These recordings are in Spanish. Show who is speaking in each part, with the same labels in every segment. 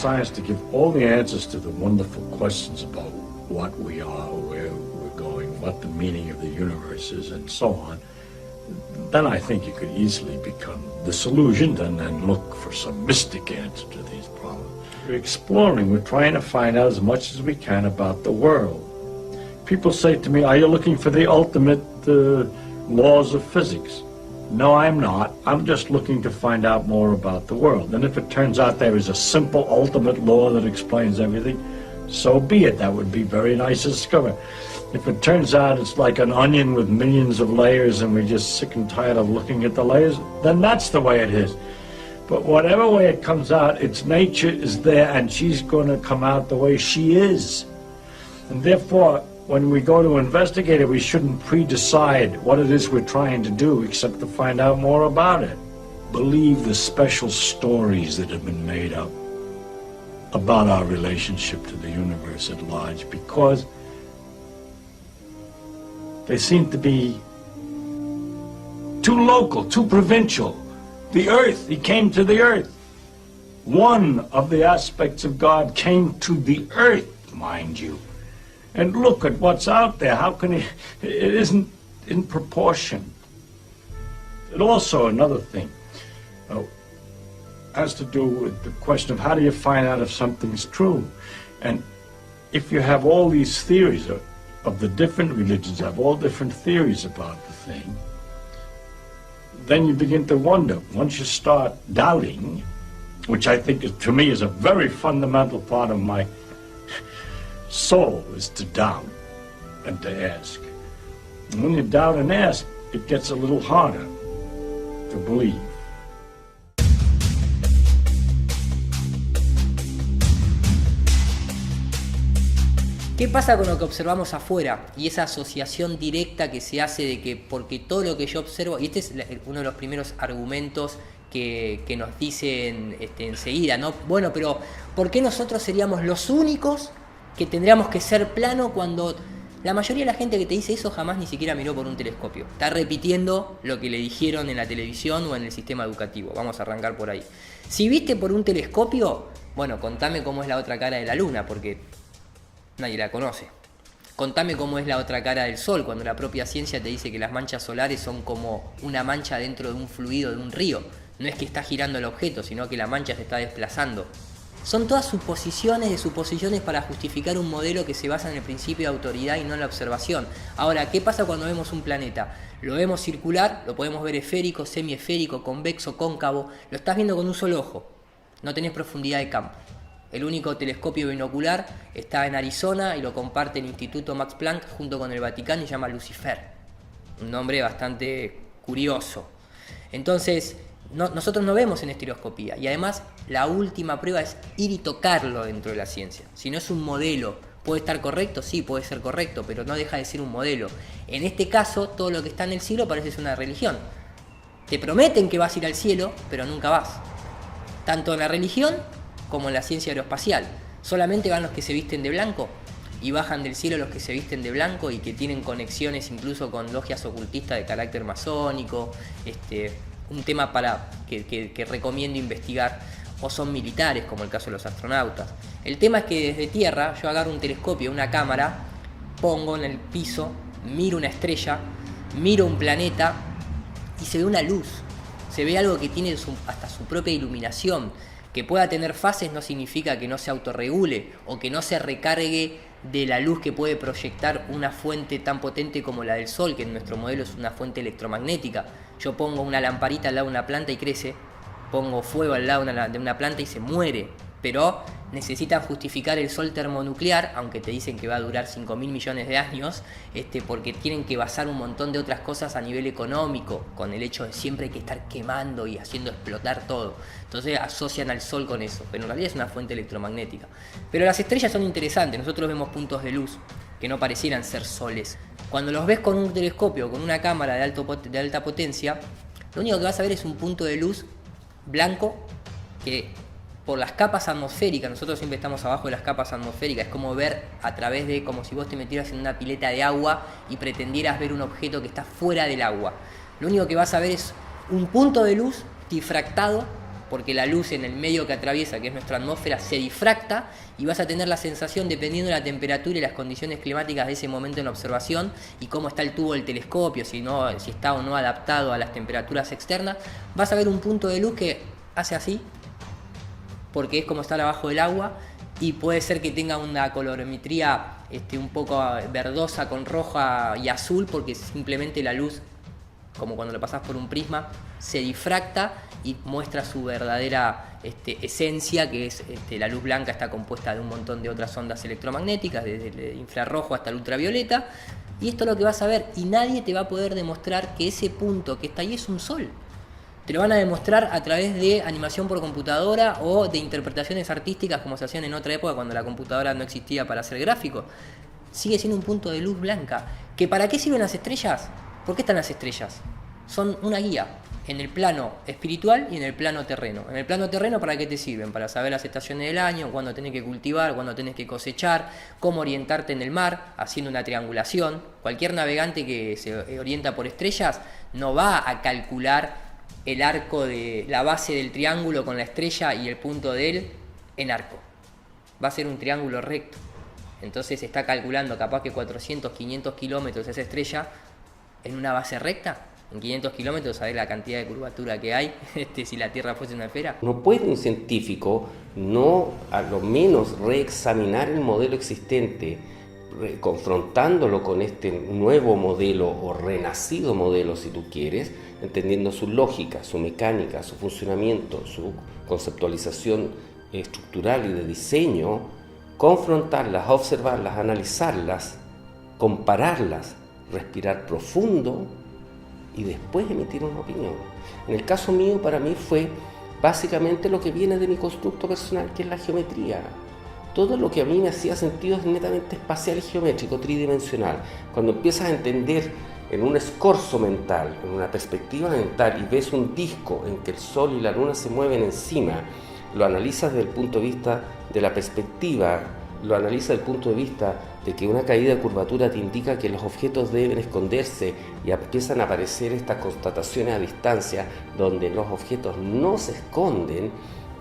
Speaker 1: science to give all the answers to the wonderful questions about what we are, where we're going, what the meaning of the universe is, and so on, then I think you could easily become disillusioned and then look for some mystic answer to these problems. We're exploring, we're trying to find out as much as we can about the world. People say to me, are you looking for the ultimate laws of physics? No, I'm not. I'm just looking to find out more about the world. And if it turns out there is a simple ultimate law that explains everything, so be it. That would be very nice to discover. If it turns out it's like an onion with millions of layers and we're just sick and tired of looking at the layers, then that's the way it is. But whatever way it comes out, its nature is there and she's going to come out the way she is. And therefore, when we go to investigate it, we shouldn't pre-decide what it is we're trying to do except to find out more about it. Believe the special stories that have been made up about our relationship to the universe at large, because they seem to be too local, too provincial. The earth, he came to the earth. One of the aspects of God came to the earth, mind you. And look at what's out there. How can it isn't in proportion. And also another thing has to do with the question of how do you find out if something's true? And if you have all these theories of the different religions, have all different theories about the thing, then you begin to wonder. Once you start doubting, which I think is, to me, is a very fundamental part of my soul, is to doubt and to ask. And when you doubt and ask, it gets a little harder to believe.
Speaker 2: ¿Qué pasa con lo que observamos afuera? Y esa asociación directa que se hace de que porque todo lo que yo observo, y este es uno de los primeros argumentos que nos dicen enseguida, ¿no? Bueno, pero ¿por qué nosotros seríamos los únicos que tendríamos que ser plano cuando la mayoría de la gente que te dice eso jamás ni siquiera miró por un telescopio? Está repitiendo lo que le dijeron en la televisión o en el sistema educativo. Vamos a arrancar por ahí. Si viste por un telescopio, bueno, contame cómo es la otra cara de la luna, porque nadie la conoce. Contame cómo es la otra cara del Sol, cuando la propia ciencia te dice que las manchas solares son como una mancha dentro de un fluido de un río. No es que está girando el objeto, sino que la mancha se está desplazando. Son todas suposiciones de suposiciones para justificar un modelo que se basa en el principio de autoridad y no en la observación. Ahora, ¿qué pasa cuando vemos un planeta? Lo vemos circular, lo podemos ver esférico, semiesférico, convexo, cóncavo. Lo estás viendo con un solo ojo. No tenés profundidad de campo. El único telescopio binocular está en Arizona y lo comparte el Instituto Max Planck junto con el Vaticano y se llama Lucifer. Un nombre bastante curioso. Entonces, nosotros no vemos en estereoscopía. Y además, la última prueba es ir y tocarlo dentro de la ciencia. Si no es un modelo, ¿puede estar correcto? Sí, puede ser correcto, pero no deja de ser un modelo. En este caso, todo lo que está en el cielo parece ser una religión. Te prometen que vas a ir al cielo, pero nunca vas. Tanto en la religión como en la ciencia aeroespacial. Solamente van los que se visten de blanco y bajan del cielo los que se visten de blanco y que tienen conexiones incluso con logias ocultistas de carácter masónico, un tema para que recomiendo investigar, o son militares como el caso de los astronautas. El tema es que desde tierra yo agarro un telescopio, una cámara, pongo en el piso, miro una estrella, miro un planeta y se ve una luz, se ve algo que tiene hasta su propia iluminación. Que pueda tener fases no significa que no se autorregule o que no se recargue de la luz que puede proyectar una fuente tan potente como la del Sol, que en nuestro modelo es una fuente electromagnética. Yo pongo una lamparita al lado de una planta y crece, pongo fuego al lado de una planta y se muere, pero necesitan justificar el Sol termonuclear, aunque te dicen que va a durar 5.000 millones de años, porque tienen que basar un montón de otras cosas a nivel económico, con el hecho de siempre hay que estar quemando y haciendo explotar todo. Entonces asocian al Sol con eso, pero en realidad es una fuente electromagnética. Pero las estrellas son interesantes, nosotros vemos puntos de luz que no parecieran ser soles. Cuando los ves con un telescopio, con una cámara de alta potencia, lo único que vas a ver es un punto de luz blanco que por las capas atmosféricas, nosotros siempre estamos abajo de las capas atmosféricas, es como ver a través de, como si vos te metieras en una pileta de agua y pretendieras ver un objeto que está fuera del agua. Lo único que vas a ver es un punto de luz difractado porque la luz en el medio que atraviesa, que es nuestra atmósfera, se difracta y vas a tener la sensación, dependiendo de la temperatura y las condiciones climáticas de ese momento en la observación y cómo está el tubo del telescopio, si está o no adaptado a las temperaturas externas, vas a ver un punto de luz que hace así, porque es como estar abajo del agua, y puede ser que tenga una colorimetría un poco verdosa con roja y azul, porque simplemente la luz, como cuando lo pasás por un prisma, se difracta y muestra su verdadera esencia, que es la luz blanca. Está compuesta de un montón de otras ondas electromagnéticas, desde el infrarrojo hasta el ultravioleta, y esto es lo que vas a ver, y nadie te va a poder demostrar que ese punto que está ahí es un sol. Te lo van a demostrar a través de animación por computadora o de interpretaciones artísticas como se hacían en otra época cuando la computadora no existía para hacer gráficos. Sigue siendo un punto de luz blanca. ¿Que para qué sirven las estrellas? ¿Por qué están las estrellas? Son una guía en el plano espiritual y en el plano terreno. En el plano terreno, ¿para qué te sirven? Para saber las estaciones del año, cuándo tenés que cultivar, cuándo tenés que cosechar, cómo orientarte en el mar, haciendo una triangulación. Cualquier navegante que se orienta por estrellas no va a calcular el arco de la base del triángulo con la estrella y el punto de él en arco. Va a ser un triángulo recto. Entonces está calculando capaz que 400, 500 kilómetros esa estrella en una base recta. En 500 kilómetros, ¿sabés la cantidad de curvatura que hay si la Tierra fuese una esfera?
Speaker 3: No puede un científico no a lo menos reexaminar el modelo existente, confrontándolo con este nuevo modelo o renacido modelo, si tú quieres, entendiendo su lógica, su mecánica, su funcionamiento, su conceptualización estructural y de diseño, confrontarlas, observarlas, analizarlas, compararlas, respirar profundo y después emitir una opinión. En el caso mío, para mí fue básicamente lo que viene de mi constructo personal, que es la geometría. Todo lo que a mí me hacía sentido es netamente espacial y geométrico, tridimensional. Cuando empiezas a entender en un escorzo mental, en una perspectiva mental, y ves un disco en que el Sol y la Luna se mueven encima, lo analizas desde el punto de vista de la perspectiva, lo analizas desde el punto de vista de que una caída de curvatura te indica que los objetos deben esconderse y empiezan a aparecer estas constataciones a distancia donde los objetos no se esconden,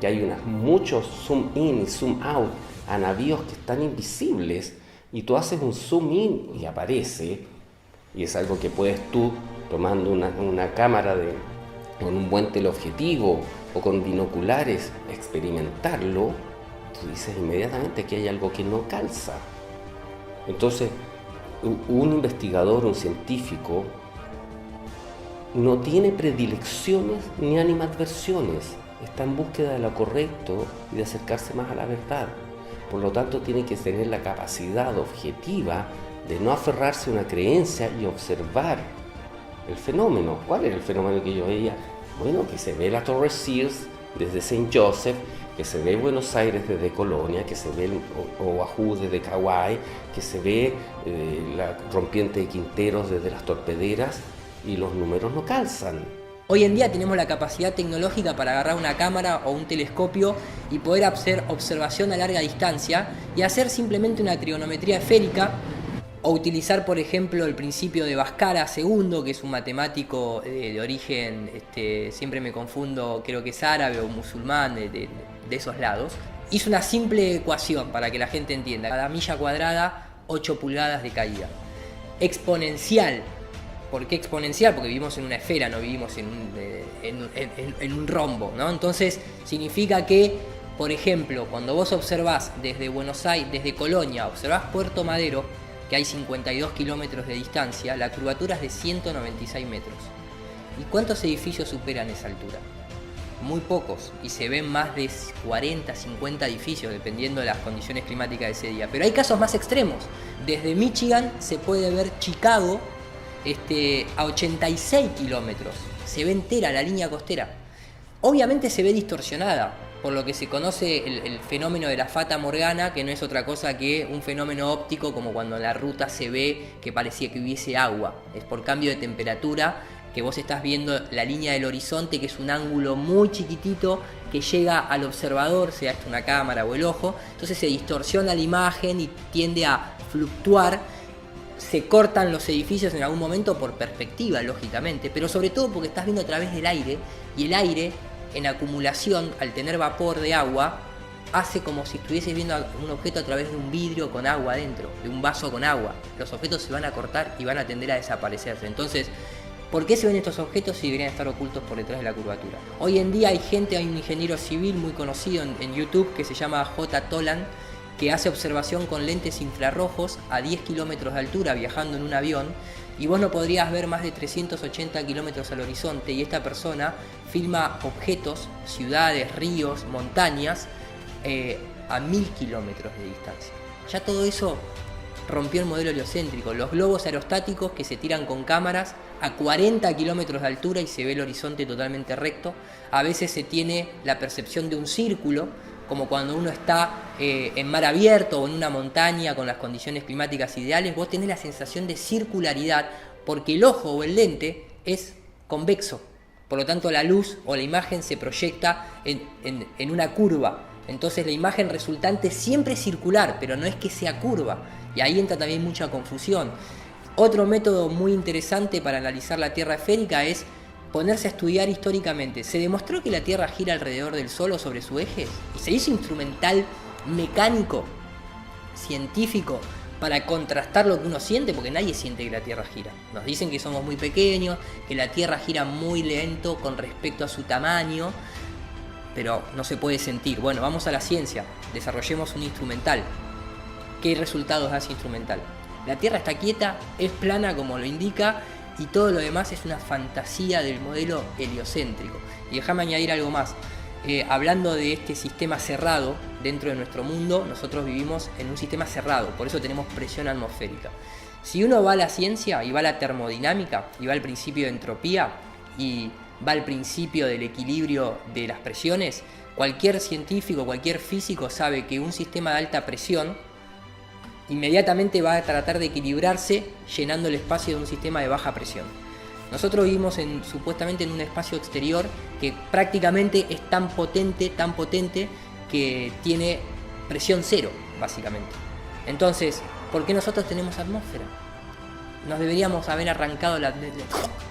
Speaker 3: que hay muchos zoom in y zoom out a navíos que están invisibles, y tú haces un zoom in y aparece, y es algo que puedes tú, tomando una cámara con un buen teleobjetivo o con binoculares, experimentarlo. Tú dices inmediatamente que hay algo que no calza. Entonces, un investigador, un científico, no tiene predilecciones ni animadversiones. Está en búsqueda de lo correcto y de acercarse más a la verdad. Por lo tanto, tiene que tener la capacidad objetiva de no aferrarse a una creencia y observar el fenómeno. ¿Cuál era el fenómeno que yo veía? Bueno, que se ve la Torre Sears desde Saint Joseph, que se ve Buenos Aires desde Colonia, que se ve Oahu desde Kauai, que se ve la rompiente de Quinteros desde las torpederas, y los números no calzan.
Speaker 2: Hoy en día tenemos la capacidad tecnológica para agarrar una cámara o un telescopio y poder hacer observación a larga distancia y hacer simplemente una trigonometría esférica, o utilizar, por ejemplo, el principio de Bhaskara II, que es un matemático de origen, siempre me confundo, creo que es árabe o musulmán, de esos lados. Hizo una simple ecuación para que la gente entienda. Cada milla cuadrada, 8 pulgadas de caída. Exponencial. ¿Por qué exponencial? Porque vivimos en una esfera, no vivimos en un rombo, ¿no? Entonces, significa que, por ejemplo, cuando vos observás desde Buenos Aires, desde Colonia, observás Puerto Madero, que hay 52 kilómetros de distancia, la curvatura es de 196 metros. ¿Y cuántos edificios superan esa altura? Muy pocos, y se ven más de 40, 50 edificios, dependiendo de las condiciones climáticas de ese día. Pero hay casos más extremos. Desde Michigan se puede ver Chicago a 86 kilómetros. Se ve entera la línea costera. Obviamente se ve distorsionada, por lo que se conoce el fenómeno de la Fata Morgana, que no es otra cosa que un fenómeno óptico, como cuando en la ruta se ve que parecía que hubiese agua. Es por cambio de temperatura que vos estás viendo la línea del horizonte, que es un ángulo muy chiquitito que llega al observador, sea esto una cámara o el ojo. Entonces se distorsiona la imagen y tiende a fluctuar. Se cortan los edificios en algún momento por perspectiva, lógicamente, pero sobre todo porque estás viendo a través del aire, y el aire en acumulación, al tener vapor de agua, hace como si estuvieses viendo un objeto a través de un vidrio con agua dentro, de un vaso con agua. Los objetos se van a cortar y van a tender a desaparecerse. Entonces, ¿por qué se ven estos objetos si deberían estar ocultos por detrás de la curvatura? Hoy en día hay un ingeniero civil muy conocido en YouTube que se llama J. Toland, que hace observación con lentes infrarrojos a 10 kilómetros de altura viajando en un avión, y vos no podrías ver más de 380 kilómetros al horizonte, y esta persona filma objetos, ciudades, ríos, montañas, a 1000 kilómetros de distancia. Ya todo eso rompió el modelo heliocéntrico. Los globos aerostáticos que se tiran con cámaras a 40 kilómetros de altura y se ve el horizonte totalmente recto. A veces se tiene la percepción de un círculo, como cuando uno está en mar abierto o en una montaña con las condiciones climáticas ideales. Vos tenés la sensación de circularidad porque el ojo o el lente es convexo. Por lo tanto, la luz o la imagen se proyecta en una curva. Entonces la imagen resultante siempre es circular, pero no es que sea curva. Y ahí entra también mucha confusión. Otro método muy interesante para analizar la Tierra esférica es ponerse a estudiar históricamente. Se demostró que la Tierra gira alrededor del Sol o sobre su eje, y se hizo instrumental mecánico, científico, para contrastar lo que uno siente, porque nadie siente que la Tierra gira. Nos dicen que somos muy pequeños, que la Tierra gira muy lento con respecto a su tamaño, pero no se puede sentir. Bueno, vamos a la ciencia, desarrollemos un instrumental. ¿Qué resultados da ese instrumental? La Tierra está quieta, es plana como lo indica, y todo lo demás es una fantasía del modelo heliocéntrico. Y déjame añadir algo más. Hablando de este sistema cerrado dentro de nuestro mundo, nosotros vivimos en un sistema cerrado, por eso tenemos presión atmosférica. Si uno va a la ciencia y va a la termodinámica y va al principio de entropía y va al principio del equilibrio de las presiones, cualquier científico, cualquier físico sabe que un sistema de alta presión inmediatamente va a tratar de equilibrarse llenando el espacio de un sistema de baja presión. Nosotros vivimos supuestamente en un espacio exterior que prácticamente es tan potente que tiene presión cero, básicamente. Entonces, ¿por qué nosotros tenemos atmósfera? Nos deberíamos haber arrancado,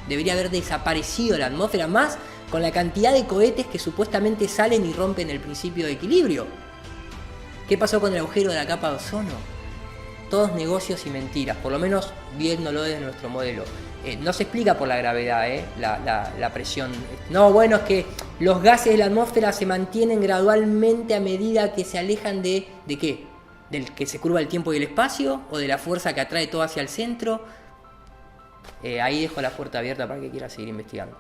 Speaker 2: debería haber desaparecido la atmósfera, más con la cantidad de cohetes que supuestamente salen y rompen el principio de equilibrio. ¿Qué pasó con el agujero de la capa de ozono? Todos negocios y mentiras, por lo menos viéndolo desde nuestro modelo. No se explica por la gravedad, la presión. No, bueno, es que los gases de la atmósfera se mantienen gradualmente a medida que se alejan ¿de qué? ¿Del que se curva el tiempo y el espacio? ¿O de la fuerza que atrae todo hacia el centro? Ahí dejo la puerta abierta para que quiera seguir investigando.